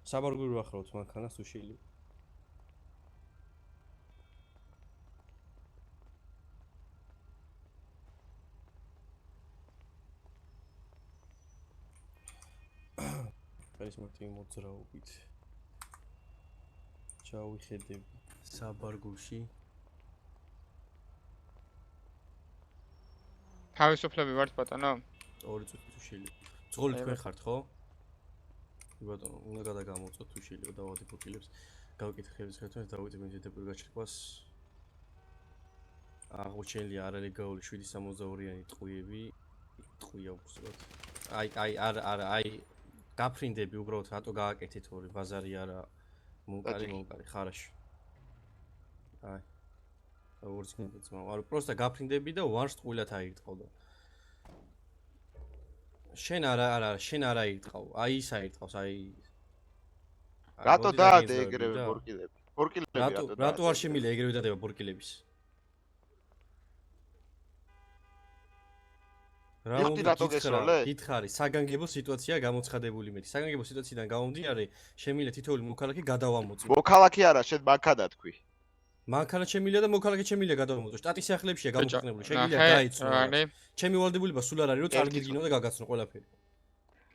საბარგული ვახრავთ მანქანას თუ შეიძლება. ეს მარტივი მოძრაობით. ჩავიხედები საბარგულში. თავისუფლები ვართ ბატონო? 2 წუთი თუ შეიძლება. ძღოლი თქვენ ხართ ხო? ბატონო, უნდა გადაგამოწოთ თუ შეიძლება დავადი ფოტილებს. გავკითხე ხელთვას დავიწყე მედიტებურ გაჩერებას. აღმოჩენილია არალეგალური 762-იანი ტყუიები. ტყუია უბრალოდ. აი გაფრინდები უბრალოდ რატო გააკეთეთ ორი ბაზარი არა მომკარი ხარაში. აი როგორც გინდა არა პროსტა გაფრინდები და ვარს ტყუილად აირტყავდა. შენ არა შენ არა აირტყავ. აი ის აირტყავს აი რატო დაადე ეგრევე ბორკილები? ბორკილები რატო არ შემიძლია ეგრევე დადება ბორკილების? რატო გესროლე? გითხარი, საგანგებო სიტუაცია გამოცხადებული მეტი. საგანგებო სიტუაციიდან გამომდინარე, შემიძლია თითოეული მოქალაქე გადავამოწმო. მოქალაქე არა, შენ მანქანა თქვი. მანქანა შემიძლია და მოქალაქე შემიძლია გადავამოწმო. შტატის სიახლეებშია გამოქვეყნებული. შემიძლია გაიცნო. ჩემი ვალდებულება სულ არ არის, რომ წარგიგინო და გაგაცნო ყველაფერი.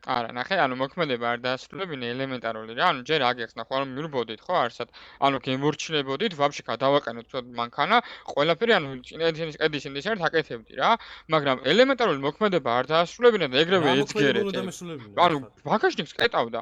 არა, ნახე, ანუ მოქმედება არ დაასრულებინა ელემენტარული რა. ანუ ჯერ აგეხს ნახო, ანუ მივბოდით ხო არსად. ანუ გემორჩილებოდით, ვაფშე გადავაყენოთ თქო მანქანა, ყველაფერი ანუ წინაენის ყედის ინდის ერთ აკეთებდი რა. მაგრამ ელემენტარული მოქმედება არ დაასრულებინა და ეგრევე ეცგერეთ. ანუ ბაგაჟნიკს ყეტავდა.